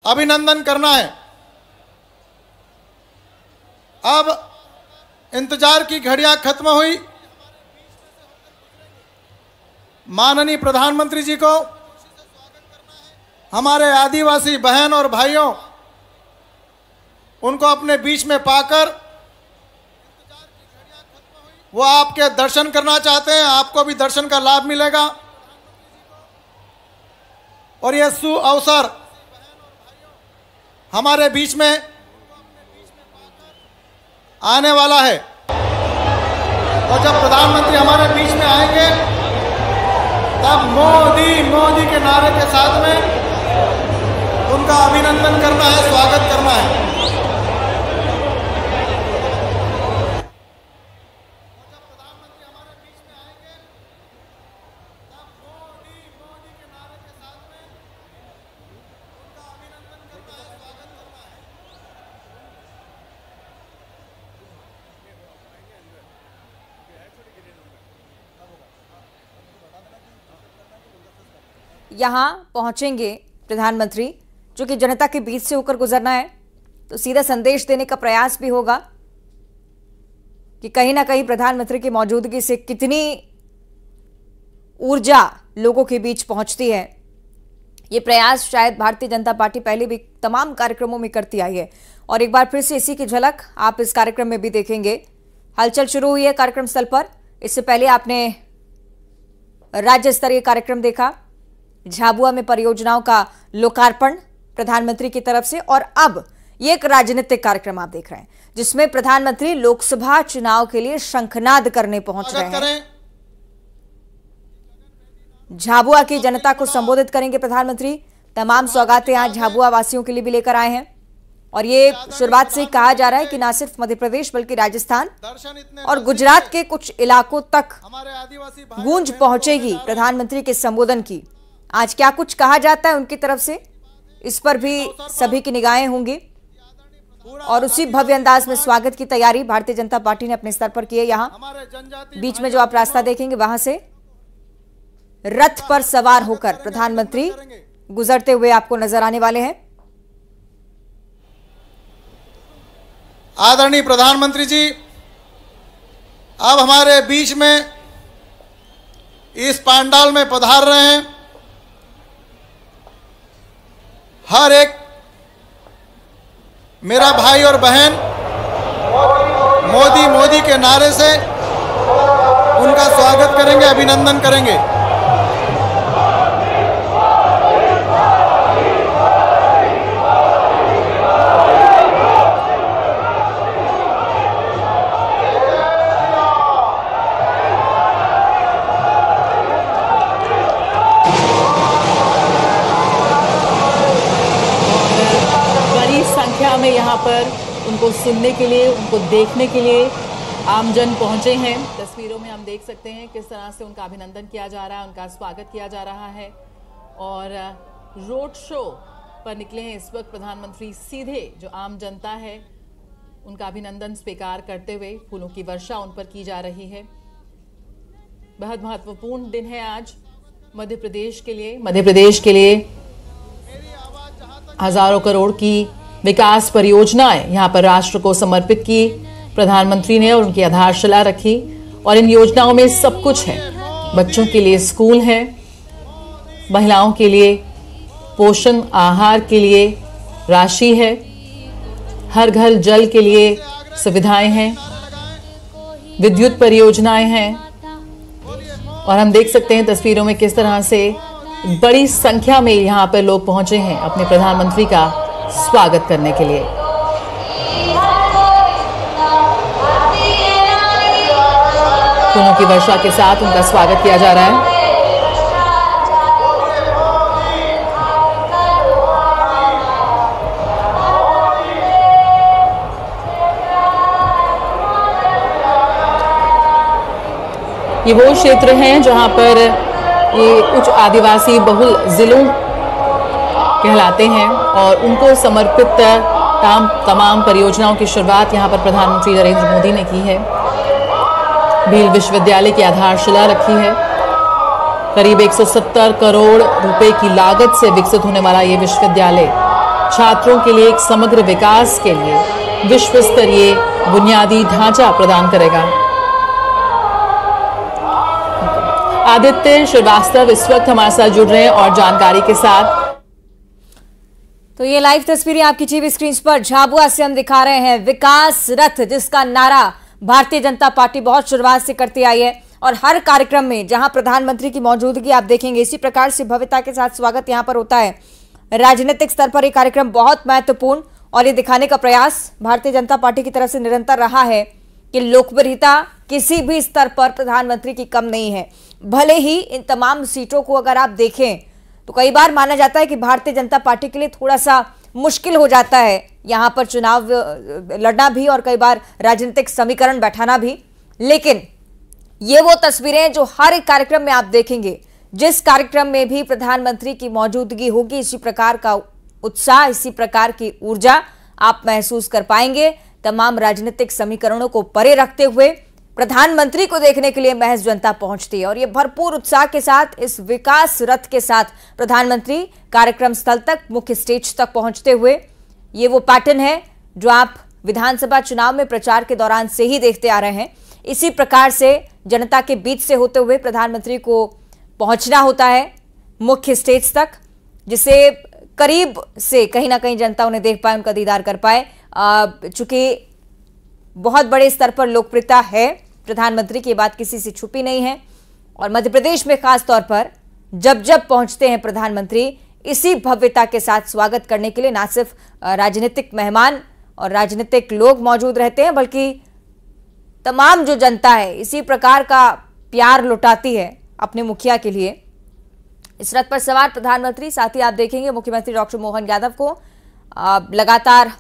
अभिनंदन करना है। अब इंतजार की घड़ियां खत्म हुई। माननीय प्रधानमंत्री जी को हमारे आदिवासी बहन और भाइयों उनको अपने बीच में पाकर वो आपके दर्शन करना चाहते हैं। आपको भी दर्शन का लाभ मिलेगा और यह सु अवसर हमारे बीच में आने वाला है। और जब प्रधानमंत्री हमारे बीच में आएंगे तब मोदी मोदी के नारे के साथ में उनका अभिनंदन करना है, स्वागत करना है। यहाँ पहुंचेंगे प्रधानमंत्री, जो कि जनता के बीच से होकर गुजरना है, तो सीधा संदेश देने का प्रयास भी होगा कि कहीं ना कहीं प्रधानमंत्री की मौजूदगी से कितनी ऊर्जा लोगों के बीच पहुंचती है। ये प्रयास शायद भारतीय जनता पार्टी पहले भी तमाम कार्यक्रमों में करती आई है और एक बार फिर से इसी की झलक आप इस कार्यक्रम में भी देखेंगे। हलचल शुरू हुई है कार्यक्रम स्थल पर। इससे पहले आपने राज्य स्तरीय कार्यक्रम देखा, झाबुआ में परियोजनाओं का लोकार्पण प्रधानमंत्री की तरफ से, और अब ये एक राजनीतिक कार्यक्रम आप देख रहे हैं जिसमें प्रधानमंत्री लोकसभा चुनाव के लिए शंखनाद करने पहुंच रहे हैं। झाबुआ की जनता को संबोधित करेंगे प्रधानमंत्री। तमाम सौगातें आज झाबुआ वासियों के लिए भी लेकर आए हैं और ये शुरुआत से ही कहा जा रहा है कि न सिर्फ मध्य प्रदेश बल्कि राजस्थान और गुजरात के कुछ इलाकों तक गूंज पहुंचेगी प्रधानमंत्री के संबोधन की। आज क्या कुछ कहा जाता है उनकी तरफ से, इस पर भी सभी की निगाहें होंगी और उसी भव्य अंदाज में स्वागत की तैयारी भारतीय जनता पार्टी ने अपने स्तर पर की है। यहाँ बीच में जो आप रास्ता देखेंगे वहां से रथ पर सवार होकर प्रधानमंत्री गुजरते हुए आपको नजर आने वाले हैं। आदरणीय प्रधानमंत्री जी अब हमारे बीच में इस पंडाल में पधार रहे हैं। हर एक मेरा भाई और बहन मोदी मोदी के नारे से उनका स्वागत करेंगे, अभिनंदन करेंगे। में यहाँ पर उनको सुनने के लिए, उनको देखने के लिए आमजन पहुंचे हैं। तस्वीरों में हम देख सकते हैं किस तरह से उनका अभिनंदन किया जा रहा है, उनका स्वागत किया जा रहा है और रोड शो पर निकले हैं इस वक्त प्रधानमंत्री। सीधे जो आम जनता है उनका अभिनंदन स्वीकार करते हुए फूलों की वर्षा उन पर की जा रही है। बहुत महत्वपूर्ण दिन है आज मध्य प्रदेश के लिए। मध्य प्रदेश के लिए हजारों करोड़ की विकास परियोजनाएं यहाँ पर राष्ट्र को समर्पित की प्रधानमंत्री ने और उनकी आधारशिला रखी और इन योजनाओं में सब कुछ है। बच्चों के लिए स्कूल है, महिलाओं के लिए पोषण आहार के लिए राशि है, हर घर जल के लिए सुविधाएं हैं, विद्युत परियोजनाएं हैं और हम देख सकते हैं तस्वीरों में किस तरह से बड़ी संख्या में यहाँ पर लोग पहुंचे हैं अपने प्रधानमंत्री का स्वागत करने के लिए। फूलों की वर्षा के साथ उनका स्वागत किया जा रहा है। ये वो क्षेत्र हैं जहां पर ये उच्च आदिवासी बहुल जिलों कहलाते हैं और उनको समर्पित तमाम परियोजनाओं की शुरुआत यहां पर प्रधानमंत्री नरेंद्र मोदी ने की है। भील विश्वविद्यालय की आधारशिला रखी है। करीब 170 करोड़ रुपए की लागत से विकसित होने वाला ये विश्वविद्यालय छात्रों के लिए एक समग्र विकास के लिए विश्व स्तरीय बुनियादी ढांचा प्रदान करेगा। आदित्य श्रीवास्तव इस वक्त हमारे साथ जुड़ रहे हैं और जानकारी के साथ। तो ये लाइव तस्वीरें आपकी टीवी स्क्रीन पर झाबुआ से हम दिखा रहे हैं। विकास रथ, जिसका नारा भारतीय जनता पार्टी बहुत शुरुआत से करती आई है और हर कार्यक्रम में जहां प्रधानमंत्री की मौजूदगी आप देखेंगे, इसी प्रकार से भव्यता के साथ स्वागत यहां पर होता है। राजनीतिक स्तर पर यह कार्यक्रम बहुत महत्वपूर्ण और ये दिखाने का प्रयास भारतीय जनता पार्टी की तरफ से निरंतर रहा है कि लोकप्रियता किसी भी स्तर पर प्रधानमंत्री की कम नहीं है। भले ही इन तमाम सीटों को अगर आप देखें तो कई बार माना जाता है कि भारतीय जनता पार्टी के लिए थोड़ा सा मुश्किल हो जाता है यहां पर चुनाव लड़ना भी और कई बार राजनीतिक समीकरण बैठाना भी, लेकिन ये वो तस्वीरें जो हर एक कार्यक्रम में आप देखेंगे, जिस कार्यक्रम में भी प्रधानमंत्री की मौजूदगी होगी, इसी प्रकार का उत्साह, इसी प्रकार की ऊर्जा आप महसूस कर पाएंगे। तमाम राजनीतिक समीकरणों को परे रखते हुए प्रधानमंत्री को देखने के लिए महज जनता पहुंचती है और ये भरपूर उत्साह के साथ इस विकास रथ के साथ प्रधानमंत्री कार्यक्रम स्थल तक, मुख्य स्टेज तक पहुंचते हुए, ये वो पैटर्न है जो आप विधानसभा चुनाव में प्रचार के दौरान से ही देखते आ रहे हैं। इसी प्रकार से जनता के बीच से होते हुए प्रधानमंत्री को पहुंचना होता है मुख्य स्टेज तक, जिसे करीब से कहीं ना कहीं जनता उन्हें देख पाए, उनका दीदार कर पाए। चूंकि बहुत बड़े स्तर पर लोकप्रियता है प्रधानमंत्री की, बात किसी से छुपी नहीं है और मध्य प्रदेश में खास तौर पर जब जब पहुंचते हैं प्रधानमंत्री, इसी भव्यता के साथ स्वागत करने के लिए ना सिर्फ राजनीतिक मेहमान और राजनीतिक लोग मौजूद रहते हैं, बल्कि तमाम जो जनता है इसी प्रकार का प्यार लुटाती है अपने मुखिया के लिए। इस रथ पर सवार प्रधानमंत्री, साथ ही आप देखेंगे मुख्यमंत्री डॉक्टर मोहन यादव को लगातार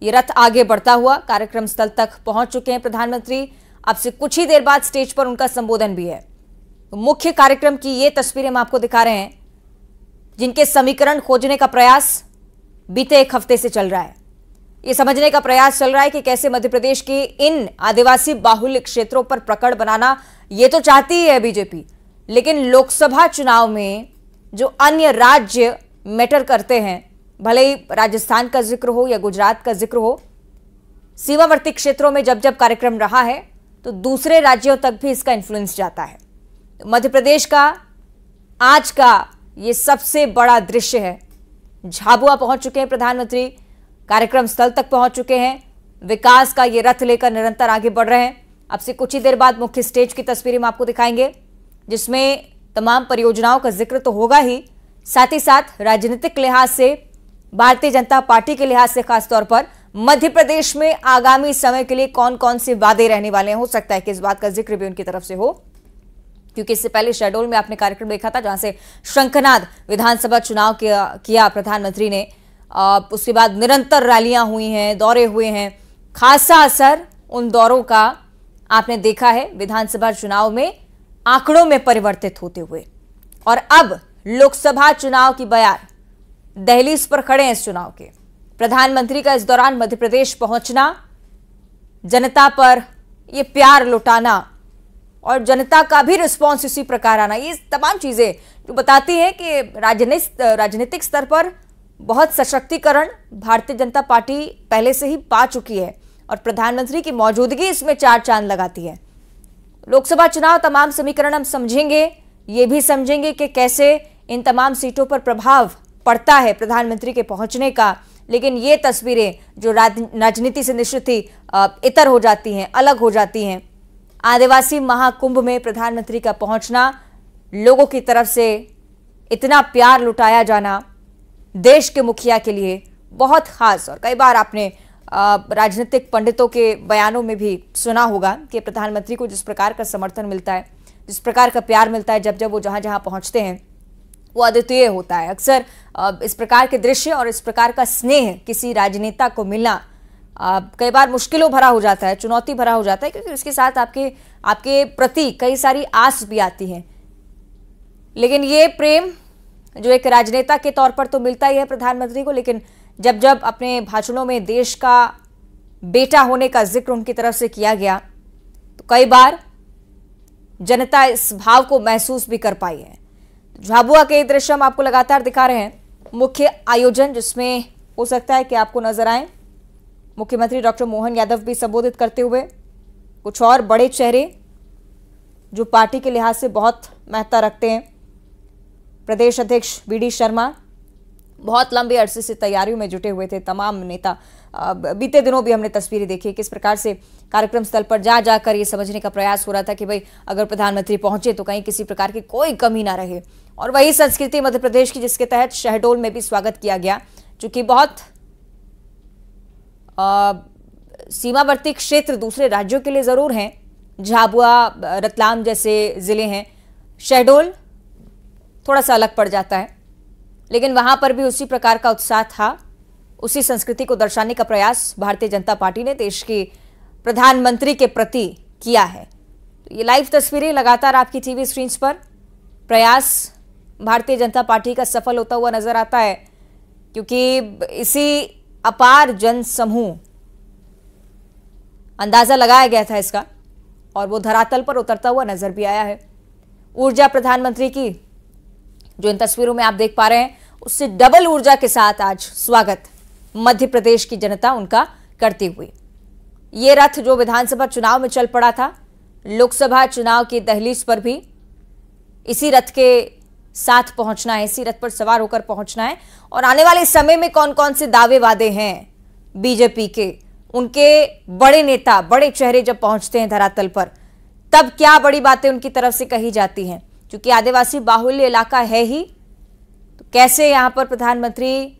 ये रथ आगे बढ़ता हुआ कार्यक्रम स्थल तक पहुंच चुके हैं प्रधानमंत्री। अब से कुछ ही देर बाद स्टेज पर उनका संबोधन भी है। तो मुख्य कार्यक्रम की ये तस्वीरें हम आपको दिखा रहे हैं, जिनके समीकरण खोजने का प्रयास बीते एक हफ्ते से चल रहा है। ये समझने का प्रयास चल रहा है कि कैसे मध्य प्रदेश के इन आदिवासी बाहुल्य क्षेत्रों पर पकड़ बनाना ये तो चाहती ही है बीजेपी, लेकिन लोकसभा चुनाव में जो अन्य राज्य मैटर करते हैं, भले ही राजस्थान का जिक्र हो या गुजरात का जिक्र हो, सीमावर्ती क्षेत्रों में जब जब कार्यक्रम रहा है तो दूसरे राज्यों तक भी इसका इन्फ्लुएंस जाता है। तो मध्य प्रदेश का आज का ये सबसे बड़ा दृश्य है। झाबुआ पहुंच चुके हैं प्रधानमंत्री, कार्यक्रम स्थल तक पहुंच चुके हैं, विकास का ये रथ लेकर निरंतर आगे बढ़ रहे हैं। अब से कुछ ही देर बाद मुख्य स्टेज की तस्वीरें हम आपको दिखाएंगे, जिसमें तमाम परियोजनाओं का जिक्र तो होगा ही, साथ ही साथ राजनीतिक लिहाज से, भारतीय जनता पार्टी के लिहाज से खास तौर पर मध्य प्रदेश में आगामी समय के लिए कौन कौन से वादे रहने वाले हैं। हो सकता है कि इस बात का जिक्र भी उनकी तरफ से हो, क्योंकि इससे पहले शेड्यूल में आपने कार्यक्रम देखा था जहां से शंखनाद विधानसभा चुनाव किया प्रधानमंत्री ने। उसके बाद निरंतर रैलियां हुई हैं, दौरे हुए हैं, खासा असर उन दौरों का आपने देखा है विधानसभा चुनाव में आंकड़ों में परिवर्तित होते हुए। और अब लोकसभा चुनाव की बयार दहलीज पर खड़े हैं इस चुनाव के। प्रधानमंत्री का इस दौरान मध्य प्रदेश पहुंचना, जनता पर ये प्यार लुटाना और जनता का भी रिस्पांस इसी प्रकार आना, ये तमाम चीजें जो बताती हैं कि राजनीतिक स्तर पर बहुत सशक्तिकरण भारतीय जनता पार्टी पहले से ही पा चुकी है और प्रधानमंत्री की मौजूदगी इसमें चार चांद लगाती है। लोकसभा चुनाव तमाम समीकरण हम समझेंगे, ये भी समझेंगे कि कैसे इन तमाम सीटों पर प्रभाव पड़ता है प्रधानमंत्री के पहुंचने का। लेकिन ये तस्वीरें जो राजनीति से निश्चित ही इतर हो जाती हैं, अलग हो जाती हैं। आदिवासी महाकुंभ में प्रधानमंत्री का पहुंचना, लोगों की तरफ से इतना प्यार लुटाया जाना देश के मुखिया के लिए बहुत खास। और कई बार आपने राजनीतिक पंडितों के बयानों में भी सुना होगा कि प्रधानमंत्री को जिस प्रकार का समर्थन मिलता है, जिस प्रकार का प्यार मिलता है, जब जब वो जहां जहां पहुंचते हैं, वो अद्वितीय होता है। अक्सर इस प्रकार के दृश्य और इस प्रकार का स्नेह किसी राजनेता को मिलना कई बार मुश्किलों भरा हो जाता है, चुनौती भरा हो जाता है, क्योंकि इसके साथ आपके प्रति कई सारी आस भी आती हैं। लेकिन ये प्रेम जो एक राजनेता के तौर पर तो मिलता ही है प्रधानमंत्री को, लेकिन जब जब अपने भाषणों में देश का बेटा होने का जिक्र उनकी तरफ से किया गया तो कई बार जनता इस भाव को महसूस भी कर पाई है। झाबुआ के दृश्य हम आपको लगातार दिखा रहे हैं। मुख्य आयोजन, जिसमें हो सकता है कि आपको नजर आए मुख्यमंत्री डॉक्टर मोहन यादव भी संबोधित करते हुए, कुछ और बड़े चेहरे जो पार्टी के लिहाज से बहुत महत्ता रखते हैं। प्रदेश अध्यक्ष वीडी शर्मा बहुत लंबे अरसे से तैयारियों में जुटे हुए थे। तमाम नेता, बीते दिनों भी हमने तस्वीरें देखी किस प्रकार से कार्यक्रम स्थल पर जा जाकर ये समझने का प्रयास हो रहा था कि भाई अगर प्रधानमंत्री पहुंचे तो कहीं किसी प्रकार की कोई कमी ना रहे। और वही संस्कृति मध्य प्रदेश की, जिसके तहत शहडोल में भी स्वागत किया गया, चूंकि बहुत सीमावर्ती क्षेत्र दूसरे राज्यों के लिए जरूर हैं, झाबुआ, रतलाम जैसे जिले हैं, शहडोल थोड़ा सा अलग पड़ जाता है, लेकिन वहां पर भी उसी प्रकार का उत्साह था। उसी संस्कृति को दर्शाने का प्रयास भारतीय जनता पार्टी ने देश की प्रधानमंत्री के प्रति किया है। तो ये लाइव तस्वीरें लगातार आपकी टीवी स्क्रीन पर, प्रयास भारतीय जनता पार्टी का सफल होता हुआ नजर आता है, क्योंकि इसी अपार जन समूह, अंदाजा लगाया गया था इसका, और वो धरातल पर उतरता हुआ नजर भी आया है। ऊर्जा प्रधानमंत्री की जो इन तस्वीरों में आप देख पा रहे हैं, उससे डबल ऊर्जा के साथ आज स्वागत मध्य प्रदेश की जनता उनका करती हुई। ये रथ जो विधानसभा चुनाव में चल पड़ा था, लोकसभा चुनाव की दहलीज पर भी इसी रथ के साथ पहुंचना है, इसी रथ पर सवार होकर पहुंचना है। और आने वाले समय में कौन कौन से दावे वादे हैं बीजेपी के, उनके बड़े नेता, बड़े चेहरे जब पहुंचते हैं धरातल पर, तब क्या बड़ी बातें उनकी तरफ से कही जाती हैं। क्योंकि आदिवासी बाहुल्य इलाका है ही, तो कैसे यहां पर प्रधानमंत्री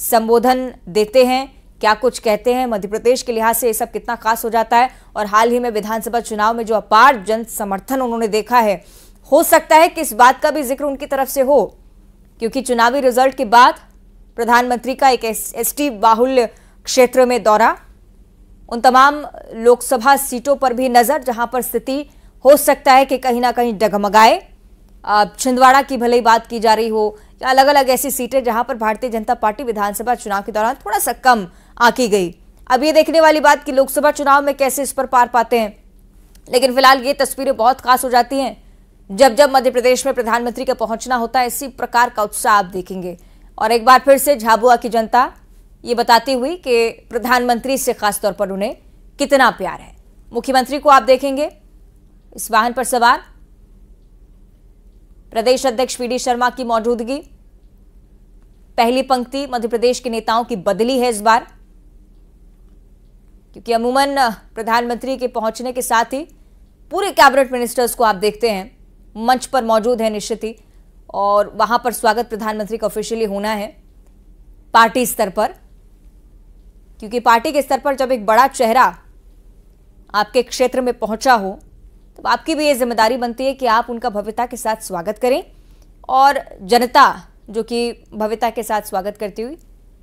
संबोधन देते हैं, क्या कुछ कहते हैं, मध्य प्रदेश के लिहाज से ये सब कितना खास हो जाता है। और हाल ही में विधानसभा चुनाव में जो अपार जन समर्थन उन्होंने देखा है, हो सकता है कि इस बात का भी जिक्र उनकी तरफ से हो, क्योंकि चुनावी रिजल्ट के बाद प्रधानमंत्री का एक एसटी बाहुल्य क्षेत्र में दौरा, उन तमाम लोकसभा सीटों पर भी नजर जहां पर स्थिति हो सकता है कि कहीं ना कहीं डगमगाए। छिंदवाड़ा की भले ही बात की जा रही हो, या अलग अलग ऐसी सीटें जहां पर भारतीय जनता पार्टी विधानसभा चुनाव के दौरान थोड़ा सा कम आंकी गई। अब ये देखने वाली बात कि लोकसभा चुनाव में कैसे इस पर पार पाते हैं। लेकिन फिलहाल ये तस्वीरें बहुत खास हो जाती हैं जब जब मध्य प्रदेश में प्रधानमंत्री का पहुंचना होता है। इसी प्रकार का उत्साह आप देखेंगे। और एक बार फिर से झाबुआ की जनता ये बताती हुई कि प्रधानमंत्री से खासतौर पर उन्हें कितना प्यार है। मुख्यमंत्री को आप देखेंगे इस वाहन पर सवार, प्रदेश अध्यक्ष वीडी शर्मा की मौजूदगी, पहली पंक्ति मध्य प्रदेश के नेताओं की बदली है इस बार, क्योंकि अमूमन प्रधानमंत्री के पहुंचने के साथ ही पूरे कैबिनेट मिनिस्टर्स को आप देखते हैं मंच पर मौजूद है निश्चित ही, और वहां पर स्वागत प्रधानमंत्री का ऑफिशियली होना है पार्टी स्तर पर। क्योंकि पार्टी के स्तर पर जब एक बड़ा चेहरा आपके क्षेत्र में पहुंचा हो, तो आपकी भी ये जिम्मेदारी बनती है कि आप उनका भव्यता के साथ स्वागत करें। और जनता जो कि भव्यता के साथ स्वागत करती हुई,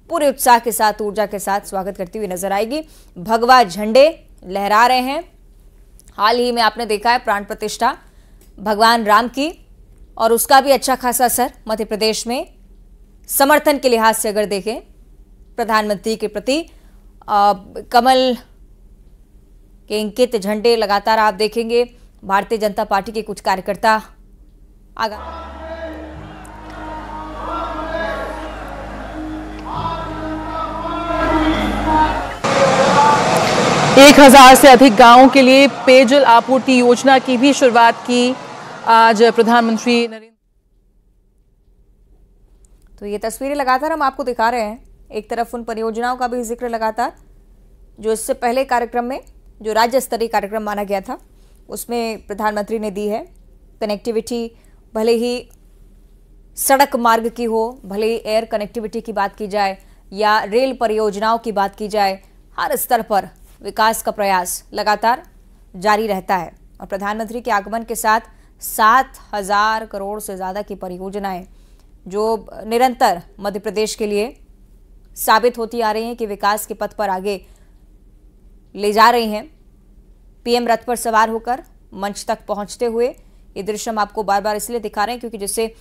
पूरे उत्साह के साथ, ऊर्जा के साथ स्वागत करती हुई नजर आएगी। भगवा झंडे लहरा रहे हैं। हाल ही में आपने देखा है प्राण प्रतिष्ठा भगवान राम की, और उसका भी अच्छा खासा असर मध्य प्रदेश में समर्थन के लिहाज से अगर देखें प्रधानमंत्री के प्रति, कमल के इंकित झंडे लगातार आप देखेंगे। भारतीय जनता पार्टी के कुछ कार्यकर्ता आगा 1000 से अधिक गांवों के लिए पेयजल आपूर्ति योजना की भी शुरुआत की आज प्रधानमंत्री नरेंद्र। तो ये तस्वीरें लगातार हम आपको दिखा रहे हैं। एक तरफ उन परियोजनाओं का भी जिक्र लगातार जो इससे पहले कार्यक्रम में, जो राज्य स्तरीय कार्यक्रम माना गया था, उसमें प्रधानमंत्री ने दी है। कनेक्टिविटी भले ही सड़क मार्ग की हो, भले ही एयर कनेक्टिविटी की बात की जाए या रेल परियोजनाओं की बात की जाए, हर स्तर पर विकास का प्रयास लगातार जारी रहता है। और प्रधानमंत्री के आगमन के साथ 7000 करोड़ से ज़्यादा की परियोजनाएं जो निरंतर मध्य प्रदेश के लिए साबित होती आ रही हैं कि विकास के पथ पर आगे ले जा रही हैं। पीएम रथ पर सवार होकर मंच तक पहुंचते हुए ये दृश्य हम आपको बार बार इसलिए दिखा रहे हैं क्योंकि जिससे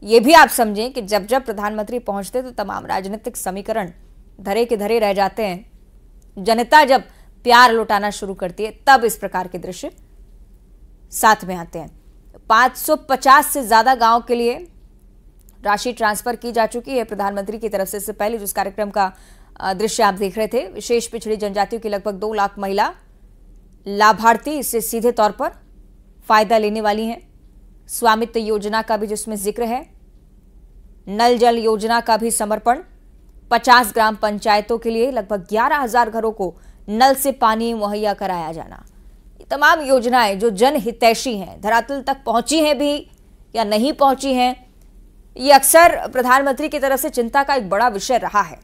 ये भी आप समझें कि जब जब प्रधानमंत्री पहुंचते तो तमाम राजनीतिक समीकरण धरे के धरे रह जाते हैं। जनता जब प्यार लुटाना शुरू करती है तब इस प्रकार के दृश्य साथ में आते हैं। 550 से ज्यादा गांव के लिए राशि ट्रांसफर की जा चुकी है प्रधानमंत्री की तरफ से। इससे पहले जिस कार्यक्रम का दृश्य आप देख रहे थे, विशेष पिछड़ी जनजातियों की लगभग 2 लाख महिला लाभार्थी इससे सीधे तौर पर फायदा लेने वाली हैं। स्वामित्व योजना का भी जिसमें जिक्र है, नल जल योजना का भी समर्पण, 50 ग्राम पंचायतों के लिए लगभग 11,000 घरों को नल से पानी मुहैया कराया जाना। ये तमाम योजनाएं जो जन हितैषी हैं, धरातल तक पहुंची हैं भी या नहीं पहुंची हैं, ये अक्सर प्रधानमंत्री की तरफ से चिंता का एक बड़ा विषय रहा है।